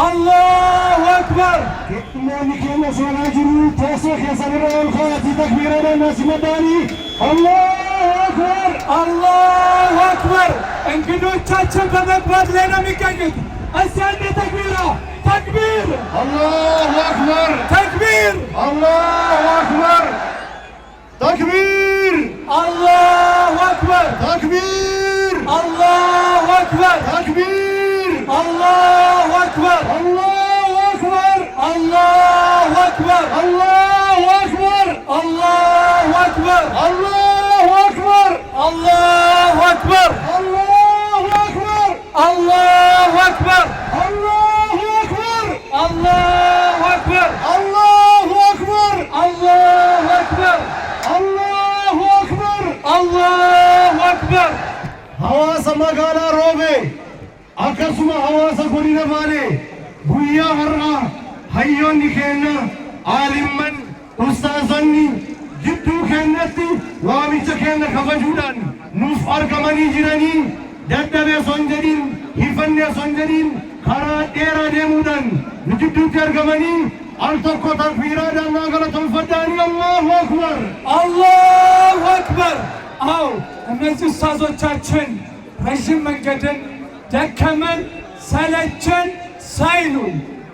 الله أكبر مالك المساجد توسخ يسمر الخاتي تكبيرنا الناس مداني الله أكبر الله أكبر እንግዶቻችን በመግባት ላይ ነው የሚገኙት። እስቲ አንዴ ተክቢራ ተክቢር الله أكبر ተክቢር الله أكبر تكبير الله أكبر تكبير الله أكبر تكبير الله أكبر الله أكبر الله أكبر الله أكبر الله أكبر الله أكبر الله أكبر الله أكبر الله أكبر الله أكبر الله أكبر الله أكبر الله أكبر الله أكبر الله أكبر حواس مقالا روبي أكسما حواس قولنا مالي بويا هرنا حيون كينا عالما أستاذني جدو كينتي واميتا كينا كفجودان نوف أركماني جراني دادبه سنجدين هفنه سنجدين خرا ديرا ديمودان نجدو تركماني ألتقو تكبيرا دانا غلطم فداني الله أكبر الله أكبر አው እነዚህ ኡስታዞቻችን ረዥም መንገድን ደከመን ሰለቸን ሳይሉ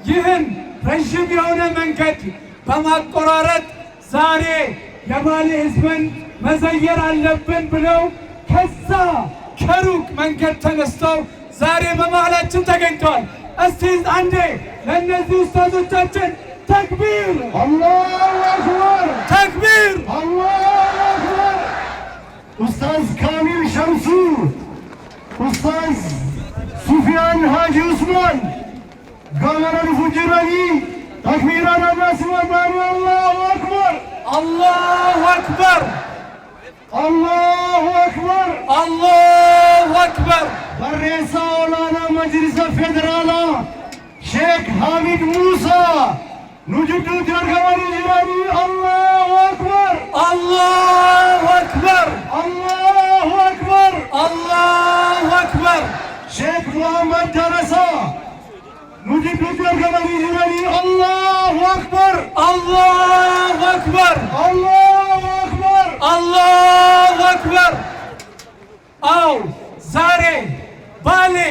ይህን ረዥም የሆነ መንገድ በማቆራረጥ ዛሬ የባሌ ሕዝብን መዘየር አለብን ብለው ከዛ ከሩቅ መንገድ ተነስተው ዛሬ በመሃላችን ተገኝተዋል። እስቲ አንዴ ለእነዚህ ኡስታዞቻችን ተክቢር الله أكبر ተክቢር الله أكبر أستاذ كامل شمسو أستاذ سفيان حاجي عثمان قمر الفجراني تكبيرا الناس مداني الله أكبر الله أكبر الله أكبر الله أكبر برئيس أولانا مجلس فدرالا شيخ حامد موسى نجد تركماني جراني الله أكبر الله أكبر الله أكبر الله أكبر شيخ محمد درسا نجد تركماني جراني الله أكبر الله أكبر الله أكبر الله أكبر أو زاري بالي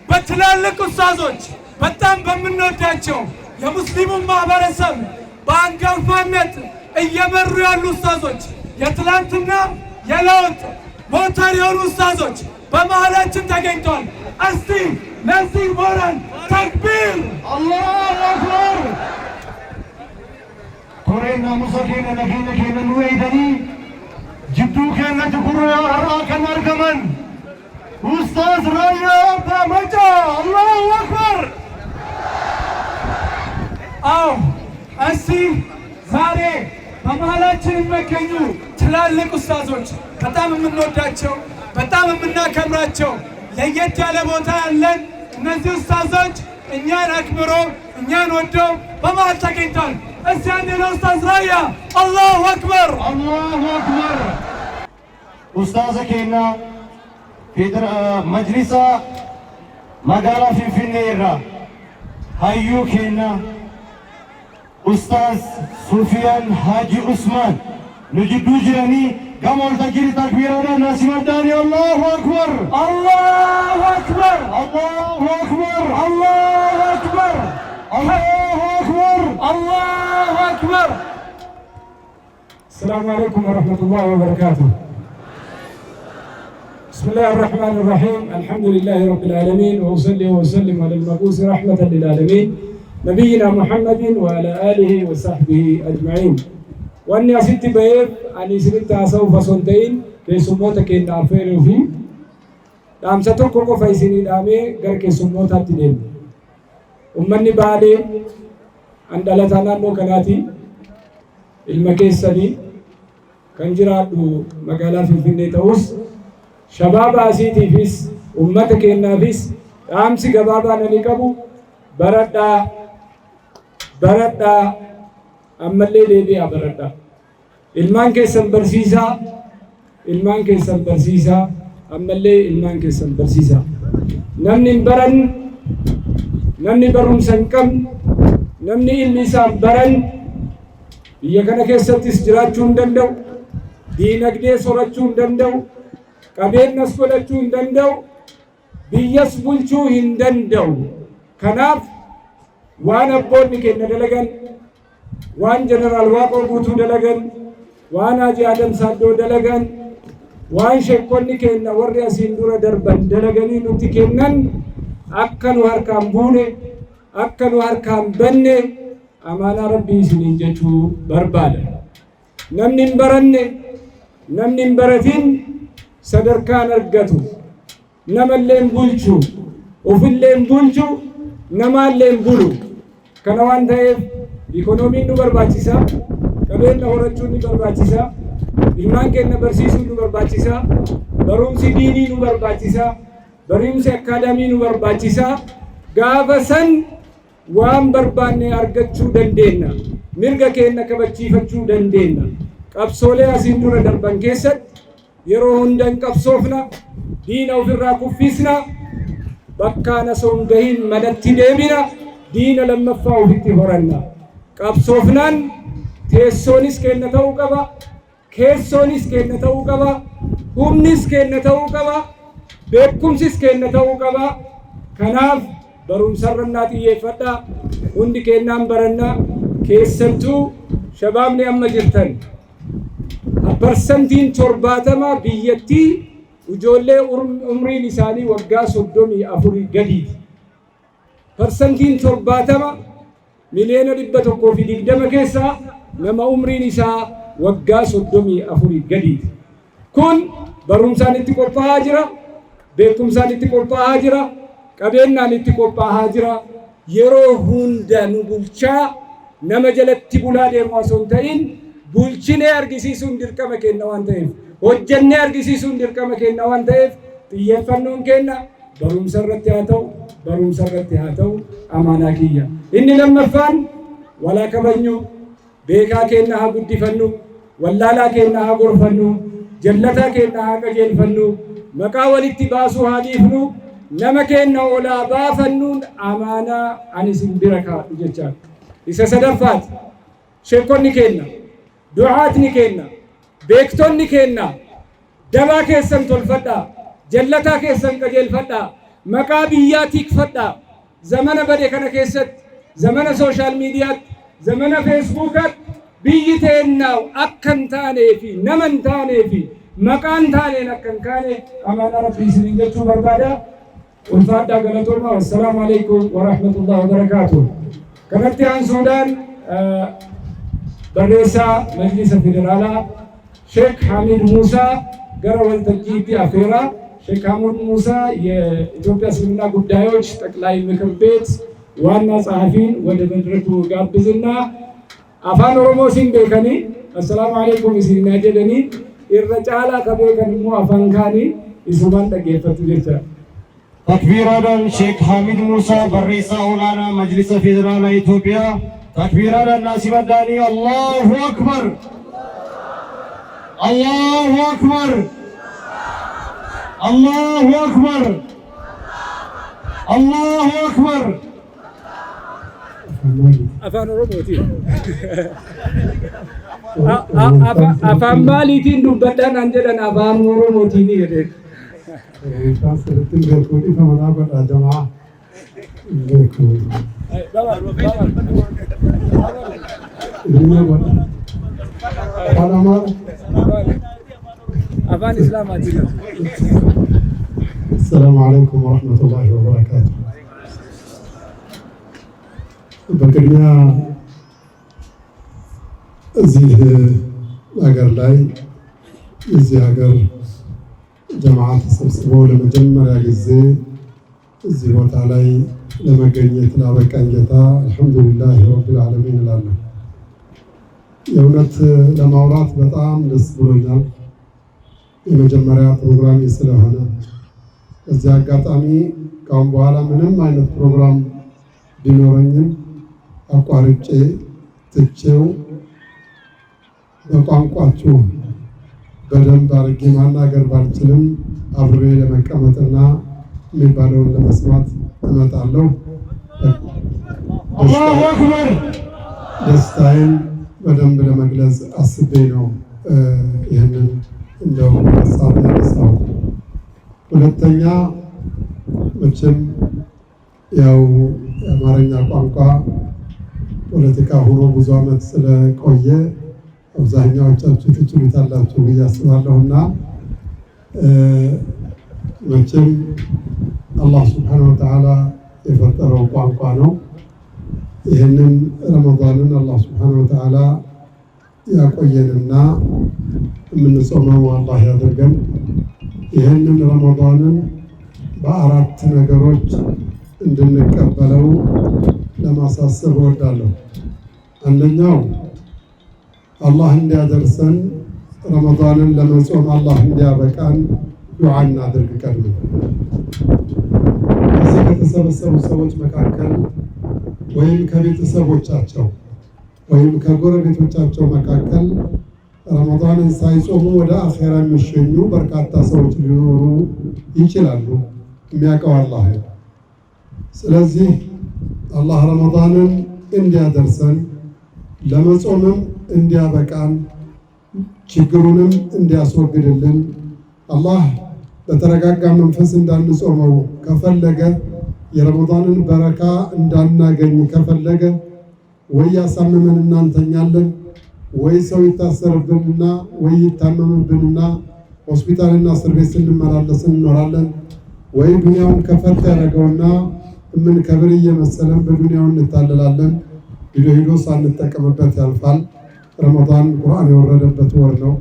بتلالك ኡስታዞች በጣም በምንወዳቸው የሙስሊሙን ማህበረሰብ በአንጋፋነት እየመሩ ያሉ ኡስታዞች የትላንትና የለውጥ ሞተር የሆኑ ኡስታዞች በመሃላችን ተገኝተዋል። እስቲ ለዚህ ሞራል ተክቢር الله أكبر كورينا مسكينا نكينا كينا نويدني جدو كينا تكوريا هراك نركمن أستاذ رايا بامجا الله أكبر አዎ እስቲ ዛሬ በመሃላችን የሚገኙ ትላልቅ ኡስታዞች በጣም የምንወዳቸው በጣም የምናከብራቸው ለየት ያለ ቦታ ያለን እነዚህ ኡስታዞች እኛን አክብሮ እኛን ወደው በመሃል ተገኝተዋል። እስቲ አንዴ ለኡስታዝ ራያ አላሁ አክበር الله أكبر أستاذ كينا في مجلس مقالة في النيرة هايو كينا أستاذ سفيان حاجي عثمان نجدو جراني قاموا تجري تكبيرنا ناس مداني الله أكبر አላሁ አክበር الله أكبر አላሁ አክበር الله أكبر አላሁ አክበር السلام عليكم ورحمة الله وبركاته. بسم الله الرحمن الرحيم. الحمد لله رب العالمين وأصلي وأسلم على المبعوث رحمة للعالمين نبينا محمد وعلى آله وصحبه أجمعين. وأني أسيت بيب أني سنت أسوف سنتين في سموتك إن أفيرو في دام ستوكو فايسيني دامي غير كي سموتا تدين أمني بالي عند لتانا نو كناتي المكيسني kan jiraadhu magaalaa Finfinnee ta'us shabaaba asiitiifis ummata keenyaafis dhaamsi gabaabaan ani qabu baradhaa ammallee deebi'aa baradhaa ilmaan keessan barsiisaa ammallee ilmaan keessan barsiisaa namni hin baran namni barumsa hin qabne, namni ilmi isaa baran biyya kana keessattis jiraachuu hin danda'u, diinagdee sorachuu hin danda'u, qabeenyas godhachuu hin danda'u, biyyas bulchuu hin danda'u. Kanaaf waan abboonni keenya dalagan, waan jeneraal Waaqoo Guutuu dalagan, waan Haaji Adam Saaddoo dalagan, waan sheekonni keenya warri asiin dura darban dalaganii nuti kennan akka nu harkaan buune, akka nu harkaan banne amaanaa Rabbii isiniin jechuu barbaada. Namni hin baranne, namni hin baratin sadarkaan argatu, namallee hin bulchu, ofillee hin bulchu, namaallee hin bulu. Kana waan ta'eef ikoonomiin nu barbaachisa, qabeenya horachuun nu barbaachisa, ilmaan keenya barsiisuun nu barbaachisa, barumsi diinii nu barbaachisa, barumsi akaadaamii nu barbaachisa. Gaafa san waan barbaanne argachuu dandeenya, mirga keenya kabachiifachuu dandeenya. Qabsoolee asiin dura darban keessatti yeroo hundan qabsoofna, diina ofirraa kuffisna, bakkaan osoo hin gahin manatti deebina, diina lammaffaa ofitti horanna. Qabsoofnaan teessoonis keenya ta'uu qaba, keessoonis keenya ta'uu qaba, humnis keenya ta'uu qaba, beekumsis keenya ta'uu qaba. Kanaaf barumsarrannaa xiyyeeffadhaa, hundi keenyaan barannaa. Keessattuu shabaabni amma jirtan parsantiin 70 biyyattii ijoollee umriin isaanii waggaa 34 gadiiti. Parsantiin 70 miliyoona 120 keessaa nama umriin isaa waggaa 34 gadiiti. Kun barumsaan itti qophaa'aa jira, beekumsaan itti qophaa'aa jira, qabeenyaan itti qophaa'aa jira. Yeroo hunda nu bulchaa nama jalatti bulaa deemu osoo hin ta'in bulchinee argisiisuun dirqama keenya waan ta'eef, hojjennee argisiisuun dirqama keenya waan ta'eef xiyyeeffannoon keenya barumsa irratti haa ta'u, barumsa irratti haa ta'u amaanaa kiyya. Inni lammaffaan walaa kabajnu, beekaa keenya haa guddifannu, wallaalaa keenya haa gorfannu, jallataa keenya haa qajeelfannu, maqaa walitti baasuu haa dhiifnu, nama keenya olaa baafannuun amaanaa ani isin bira kaa'adhu jechaadha. Isa sadaffaati sheekonni keenya, du'aatni keenya, beektonni keenya dabaa keessan tolfadhaa, jallataa keessan qajeelfadhaa, maqaa biyyaa tikfadhaa. Zamana bade kana keessatti, zamana sooshaal miidiyaatti, zamana feesbuukaatti biyyi teennaa akka hin taanee fi nama hin taanee fi maqaa hin taaneen akka hin kaane amaanaa Rabbii isiniin jechuu barbaada. Ulfaadhaa galatooma. Wassalaamu alaikum wa rahmatullahi wa barakaatuh. Kanatti aansuudhaan barreessaa Majlisa Federaalaa Sheekh Hamid Musa gara waltajjiitti afeera. ሼክ ሐሙድ ሙሳ የኢትዮጵያ እስልምና ጉዳዮች ጠቅላይ ምክር ቤት ዋና ጸሐፊን ወደ መድረኩ ጋብዝና አፋን ኦሮሞ ሲን ቤከኒ አሰላሙ አለይኩም ሲና ጀደኒ ኢረጫላ ከቤከኒ ሙ አፋን ካኒ ኢሱማን ተገፈቱ ጀቻ ተክቢራዳን ሼክ ሐሚድ ሙሳ በሬሳ ኦላና መጅሊስ ፌደራል ኢትዮጵያ ተክቢራዳን ናሲመዳኒ አላሁ አክበር አላሁ አክበር الله أكبر الله أكبر أفان روبوتي أفان ماليتين دبتان أنجلن أفان روبوتي نيرك كان سرتين بيكون إذا منابع الجماعة بيكون أفان إسلام أجينا. السلام عليكم ورحمة الله وبركاته. بقرنا زيه أجر لاي زيه أجر جماعات السبسبو لما جمع يجزي زيه وتعالي لما جنيت لابك أنجتا الحمد لله رب العالمين لله. يومت لما ورات بطعم لسبورنا የመጀመሪያ ፕሮግራም ስለሆነ እዚህ አጋጣሚ ካሁን በኋላ ምንም አይነት ፕሮግራም ቢኖረኝም አቋርጬ ትቼው በቋንቋችሁ በደንብ አድርጌ ማናገር ባልችልም አብሬ ለመቀመጥና የሚባለውን ለመስማት እመጣለሁ። አላሁ አክበር። ደስታዬን በደንብ ለመግለጽ አስቤ ነው ይህንን እንደው ሀሳብ ያነሳው። ሁለተኛ መቼም ያው የአማርኛ ቋንቋ ፖለቲካ ሆኖ ብዙ ዓመት ስለቆየ አብዛኛዎቻችሁ ትችሉታላችሁ ብዬ አስባለሁና መቼም አላህ ሱብሓነሁ ወተዓላ የፈጠረው ቋንቋ ነው። ይህንን ረመዳንን አላህ ሱብሓነሁ ወተዓላ ያቆየንና የምንጾመው አላህ ያደርገን። ይህንን ረመዳንን በአራት ነገሮች እንድንቀበለው ለማሳሰብ እወዳለሁ። አንደኛው አላህ እንዲያደርሰን ረመዳንን ለመጾም አላህ እንዲያበቃን ዱዓ እናድርግ። ቀድመን እዚህ ከተሰበሰቡ ሰዎች መካከል ወይም ከቤተሰቦቻቸው ወይም ከጎረቤቶቻቸው መካከል ረመዳንን ሳይጾሙ ወደ አኼራ የሚሸኙ በርካታ ሰዎች ሊኖሩ ይችላሉ። የሚያውቀው አላህ ነው። ስለዚህ አላህ ረመዳንን እንዲያደርሰን ለመጾምም እንዲያበቃን ችግሩንም እንዲያስወግድልን አላህ በተረጋጋ መንፈስ እንዳንጾመው ከፈለገ የረመዳንን በረካ እንዳናገኝ ከፈለገ ወይ ያሳምመን እናንተኛለን ወይ ሰው ይታሰርብንና ወይ ይታመምብንና ሆስፒታልና እስር ቤት ስንመላለስ እንኖራለን። ወይ ዱንያውን ከፈት ያደረገውና ምን ከብር እየመሰለን በዱንያው እንታለላለን። ሂዶ ሳንጠቀምበት ያልፋል። ረመዳን ቁርአን የወረደበት ወር ነው።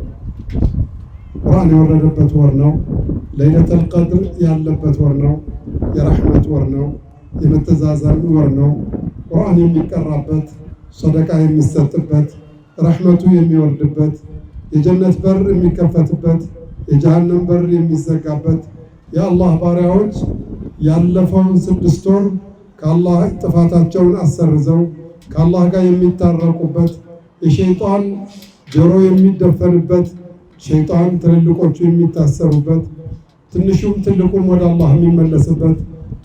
ቁርአን የወረደበት ወር ነው። ለይለቱል ቀድር ያለበት ወር ነው። የረሕመት ወር ነው። የመተዛዘን ወር ነው። ቁርአን የሚቀራበት፣ ሰደቃ የሚሰጥበት፣ ረሕመቱ የሚወርድበት፣ የጀነት በር የሚከፈትበት፣ የጀሃነም በር የሚዘጋበት፣ የአላህ ባሪያዎች ያለፈውን 6 ወር ከአላህ ጥፋታቸውን አሰርዘው ከአላህ ጋር የሚታረቁበት፣ የሸይጣን ጆሮ የሚደፈንበት፣ ሸይጣን ትልልቆቹ የሚታሰሩበት፣ ትንሹም ትልቁም ወደ አላህ የሚመለስበት፣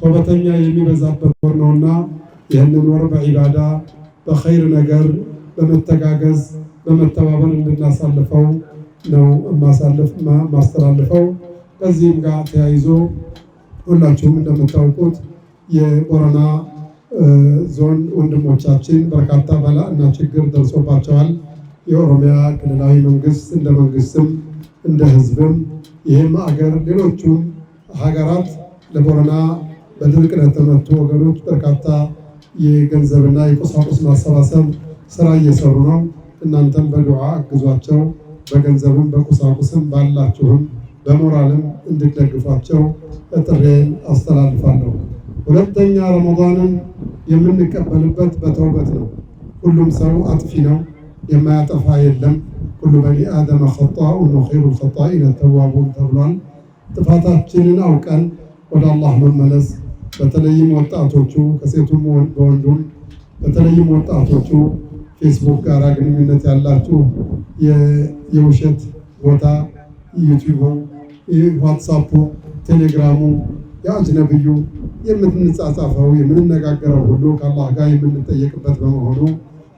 ቶበተኛ የሚበዛበት ወር ነውና ይህንን ወር በዒባዳ በኸይር ነገር በመተጋገዝ በመተባበር እንድናሳልፈው ነው ማስተላልፈው። ከዚህም ጋር ተያይዞ ሁላችሁም እንደምታውቁት የቦረና ዞን ወንድሞቻችን በርካታ በላ እና ችግር ደርሶባቸዋል። የኦሮሚያ ክልላዊ መንግስት እንደ መንግስትም እንደ ህዝብም ይህም አገር ሌሎቹም ሀገራት ለቦረና በድርቅ ለተመቱ ወገኖች በርካታ የገንዘብና የቁሳቁስ ማሰባሰብ ስራ እየሰሩ ነው። እናንተም በዱዓ አግዟቸው። በገንዘብም በቁሳቁስም ባላችሁም በሞራልም እንድትደግፏቸው ጥሬን አስተላልፋለሁ። ሁለተኛ ረመዳንን የምንቀበልበት በተውበት ነው። ሁሉም ሰው አጥፊ ነው፣ የማያጠፋ የለም። ኩሉ በኒ አደም ኸጣኡን ወኸይሩል ኸጣኢነ ተዋቡን ተብሏል። ጥፋታችንን አውቀን ወደ አላህ መመለስ፣ በተለይም ወጣቶቹ ከሴቱም በወንዱም በተለይም ወጣቶቹ ፌስቡክ ጋር ግንኙነት ያላችሁ የውሸት ቦታ ዩቲዩቡ፣ ዋትሳፑ፣ ቴሌግራሙ የአጅነብዩ የምንጻጻፈው የምንነጋገረው ሁሉ ከአላህ ጋር የምንጠየቅበት በመሆኑ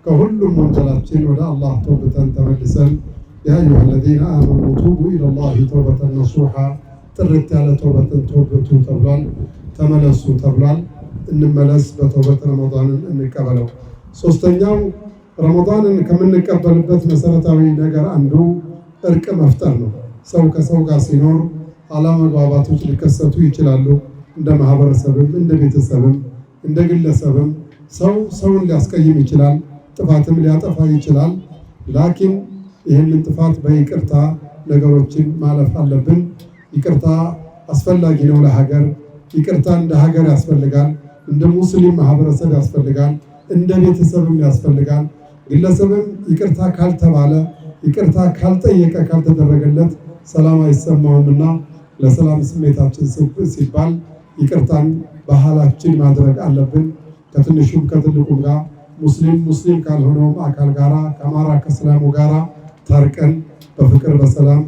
ከሁሉም ወንጀላችን ወደ አላህ ተውበተን ተመልሰን ያ አዩሃ አለዚነ አመኑ ቱቡ ኢለላሂ ተውበተን ነሱሃ ጥርት ያለ ተውበትን ተውበቱ ተብሏል። ተመለሱ ተብሏል። እንመለስ፣ በተውበት ረመዳንን እንቀበለው። ሶስተኛው ረመዳንን ከምንቀበልበት መሰረታዊ ነገር አንዱ እርቅ መፍጠር ነው። ሰው ከሰው ጋር ሲኖር አለመግባባቶች ሊከሰቱ ይችላሉ። እንደ ማህበረሰብም እንደ ቤተሰብም እንደ ግለሰብም ሰው ሰውን ሊያስቀይም ይችላል። ጥፋትም ሊያጠፋ ይችላል። ላኪን ይህንን ጥፋት በይቅርታ ነገሮችን ማለፍ አለብን። ይቅርታ አስፈላጊ ነው ለሀገር። ይቅርታ እንደ ሀገር ያስፈልጋል። እንደ ሙስሊም ማህበረሰብ ያስፈልጋል። እንደ ቤተሰብም ያስፈልጋል። ግለሰብም ይቅርታ ካልተባለ ይቅርታ ካልጠየቀ ካልተደረገለት ሰላም አይሰማውምና ለሰላም ስሜታችን ሲባል ይቅርታን ባህላችን ማድረግ አለብን። ከትንሹም ከትልቁም ጋር ሙስሊም ካልሆነውም አካል ጋራ ከአማራ ከእስላሙ ጋራ ታርቀን በፍቅር በሰላም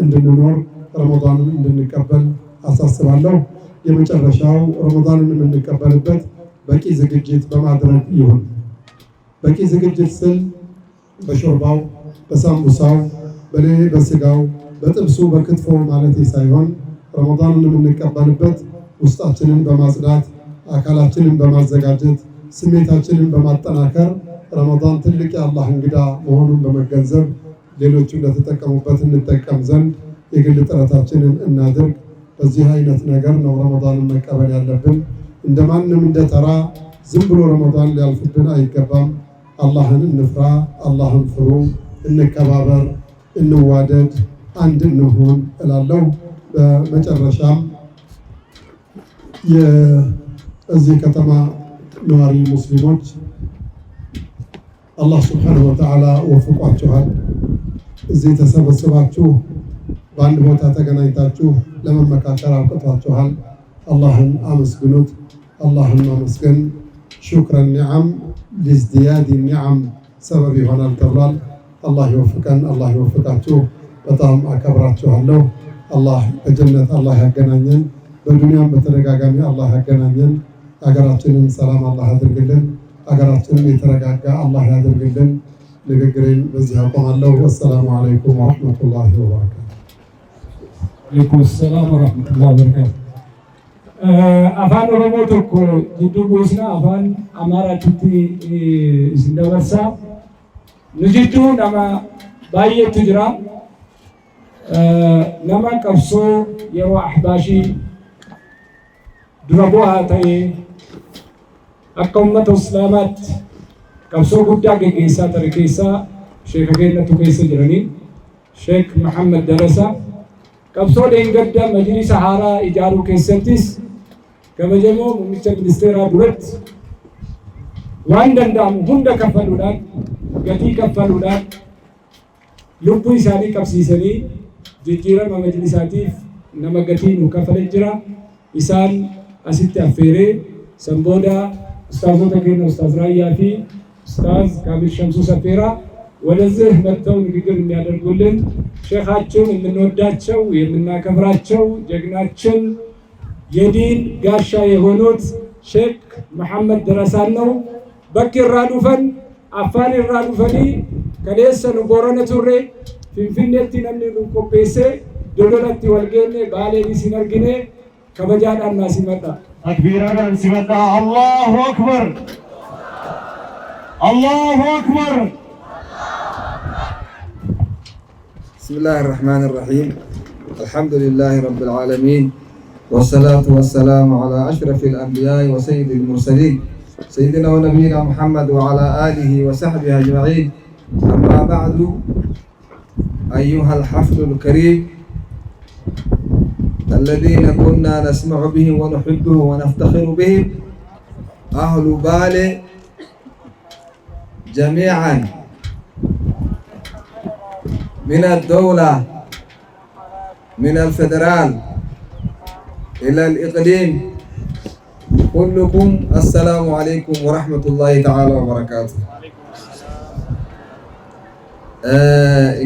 እንድንኖር ረመዳንን እንድንቀበል አሳስባለሁ። የመጨረሻው ረመዳንን የምንቀበልበት በቂ ዝግጅት በማድረግ ይሁን። በቂ ዝግጅት ስል በሾርባው፣ በሳምቡሳው፣ በስጋው፣ በጥብሱ፣ በክትፎ ማለት ሳይሆን ረመዳንን የምንቀበልበት ውስጣችንን በማጽዳት አካላችንን በማዘጋጀት ስሜታችንን በማጠናከር ረመዳን ትልቅ የአላህ እንግዳ መሆኑን በመገንዘብ ሌሎቹን ለተጠቀሙበት እንጠቀም ዘንድ የግል ጥረታችንን እናድርግ። በዚህ አይነት ነገር ነው ረመዳንን መቀበል ያለብን። እንደማንም እንደተራ ዝም ብሎ ረመዳን ሊያልፍብን አይገባም። አላህን እንፍራ፣ አላህን ፍሩ፣ እንከባበር፣ እንዋደድ፣ አንድ እንሁን እላለሁ። በመጨረሻም የዚህ ከተማ ነዋሪ ሙስሊሞች አላህ ሱብሓነሁ ወተዓላ ወፍቋችኋል። እዚህ ተሰበስባችሁ በአንድ ቦታ ተገናኝታችሁ ለመመካከር አብቅቷችኋል። አላህን አመስግኑት። አላህን ማመስገን ሹክረን ኒዓም ሊዝዲያድ ኒዓም ሰበብ ይሆናል ተብሏል። አላህ ይወፍቀን፣ አላህ ይወፍቃችሁ። በጣም አከብራችኋለሁ። አላህ በጀነት አላህ ያገናኘን፣ በዱንያም በተደጋጋሚ አላህ ያገናኘን። ሀገራችንን ሰላም አላህ ያድርግልን። ሀገራችንን የተረጋጋ አላህ ያድርግልን። ንግግሬን በዚህ አቆማለሁ። ወሰላሙ አለይኩም ወረሕመቱላሂ ወበረካቱ። ወአለይኩም ሰላም ወረሕመቱላሂ ወበረካቱ። አፋን ኦሮሞ tokko jidduu buusna afaan amaaraatti isin dabarsa. Nu jidduu nama baay'eetu jira. Nama qabsoo yeroo ahbaashii dura bu'aa ta'ee akka uummata islaamaatti qabsoo guddaa gaggeessaa ture keessaa sheeka keenyatu keessa jiranii Sheek Muhammad Darasaa qabsoo dheengaddaa majlisa haaraa ijaaruu keessattis kabajamoo muummicha ministeeraa duratti waan danda'amu hunda kaffaluudhaan gatii kaffaluudhaan lubbuu isaanii qabsiisanii jijjiirama majlisaatiif nama gatii nu kafalee jira. Isaan asitti affeeree san booda ustaazota keenya ኡስታዝ ራያ fi ኡስታዝ ካሚል ሸምሱ ሰፌራ ወደዚህ መጥተው ንግግር የሚያደርጉልን ሼኻችን የምንወዳቸው የምናከብራቸው ጀግናችን የዲን ጋሻ የሆኑት ሼክ መሐመድ ደረሳን ነው። በኪራ ዱፈን አፋን ራዱፈኒ ከሌሰኑ ቦረነ ቱሬ ፊንፊኔቲ ነምኒ ቆጴሴ ዶዶለቲ ወልጌኔ ባሌኒ ሲነርግኔ ከበጃዳና ሲመጣ ተክቢራን ሲመጣ አላሁ አክበር፣ አላሁ አክበር። بسم الله الرحمن الرحيم. الحمد لله رب العالمين، والصلاة والسلام على أشرف الأنبياء وسيد المرسلين سيدنا ونبينا محمد وعلى آله وصحبه أجمعين. أما بعد، أيها الحفل الكريم الذين كنا نسمع به ونحبه ونفتخر به، أهل بالي جميعا من الدولة، من الفدرال إلى الإقليم، كلكم السلام عليكم ورحمة الله تعالى وبركاته.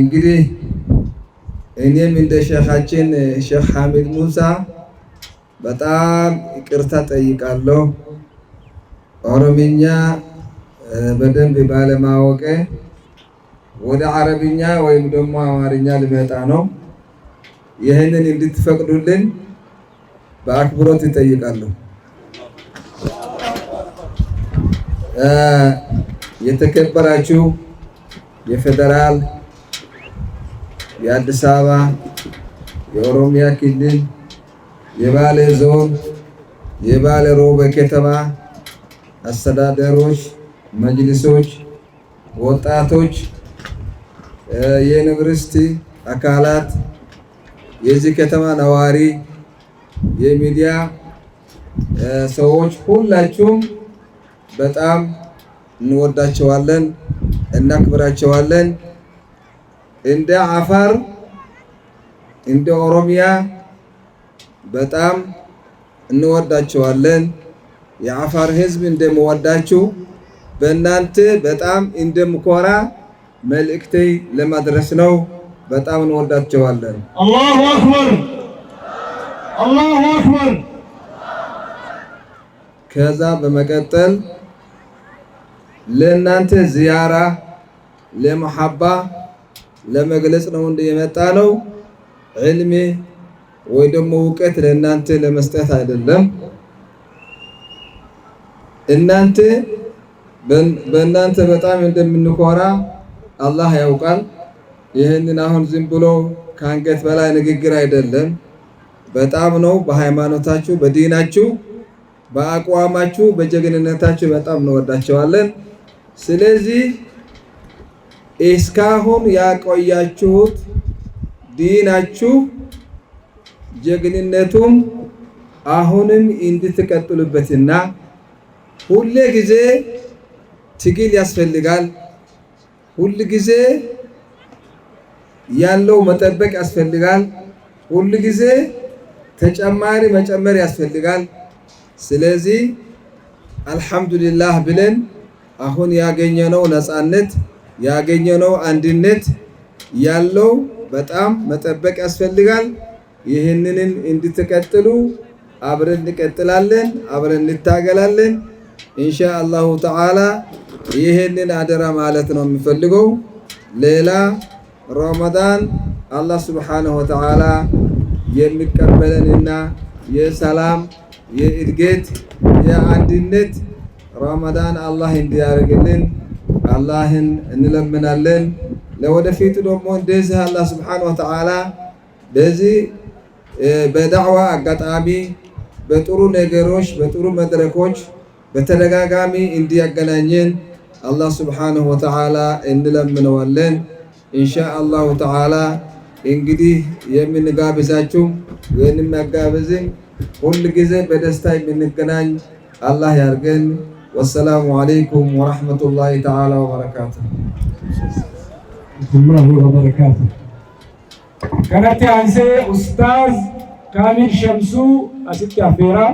እንግዲህ እኔም እንደ ሼኻችን ሼክ ሐሚድ ሙሳ በጣም ይቅርታ ጠይቃለሁ። ኦሮምኛ በደንብ ባለማወቄ ወደ አረብኛ ወይም ደግሞ አማርኛ ልመጣ ነው። ይህንን እንድትፈቅዱልን በአክብሮት ይጠይቃለሁ። የተከበራችሁ የፌደራል፣ የአዲስ አበባ፣ የኦሮሚያ ክልል፣ የባሌ ዞን፣ የባሌ ሮቤ ከተማ አስተዳደሮች፣ መጅሊሶች፣ ወጣቶች፣ የዩኒቨርሲቲ አካላት፣ የዚህ ከተማ ነዋሪ፣ የሚዲያ ሰዎች ሁላችሁም በጣም እንወዳቸዋለን፣ እናክብራቸዋለን። እንደ አፋር እንደ ኦሮሚያ በጣም እንወዳቸዋለን። የአፋር ሕዝብ እንደምወዳችሁ በእናንተ በጣም እንደምኮራ መልእክቴ ለማድረስ ነው። በጣም እንወዳቸዋለን። አላሁ አክበር፣ አላሁ አክበር። ከዛ በመቀጠል ለእናንተ ዚያራ ለመሐባ ለመግለጽ ነው የመጣ ነው። ዕልም ወይ ደግሞ እውቀት ለእናንተ ለመስጠት አይደለም። እናንተ በእናንተ በጣም እንደምንኮራ አላህ ያውቃል። ይህንን አሁን ዝም ብሎ ከአንገት በላይ ንግግር አይደለም። በጣም ነው በሃይማኖታችሁ፣ በዲናችሁ፣ በአቋማችሁ፣ በጀግንነታችሁ በጣም እንወዳቸዋለን። ስለዚህ እስካሁን ያቆያችሁት ዲናችሁ ጀግንነቱም አሁንም እንድትቀጥሉበትና ሁሉ ጊዜ ትግል ያስፈልጋል። ሁሉ ጊዜ ያለው መጠበቅ ያስፈልጋል። ሁሉ ጊዜ ተጨማሪ መጨመር ያስፈልጋል። ስለዚህ አልሐምዱሊላህ ብለን አሁን ያገኘነው ነፃነት ያገኘነው አንድነት ያለው በጣም መጠበቅ ያስፈልጋል። ይህንን እንድትቀጥሉ አብረን እንቀጥላለን፣ አብረን እንታገላለን ኢንሻአላሁ ተዓላ። ይህንን አደራ ማለት ነው የምፈልገው። ሌላ ረመዳን አላህ ሱብሓነሁ ወተዓላ የሚቀበለንና የሰላም የእድገት የአንድነት ረመዳን አላህ እንዲያደርግልን አላህን እንለምናለን። ለወደፊቱ ደግሞ እንደዚህ አላህ ሱብሓነሁ ወተዓላ በዚህ በዳዕዋ አጋጣሚ በጥሩ ነገሮች በጥሩ መድረኮች በተደጋጋሚ እንዲያገናኘን አላህ ሱብሓነሁ ወተዓላ እንለምነዋለን ኢንሻአላሁ ተዓላ። እንግዲህ የምንጋብዛችሁ የሚያጋብዝን ሁል ጊዜ በደስታ የምንገናኝ አላህ ያርገን። ወሰላሙ አለይኩም ወራህመቱላሂ ተዓላ ወበረካቱሁ። kanatti aansee ustaaz kaamil shamsuu asitti affeera.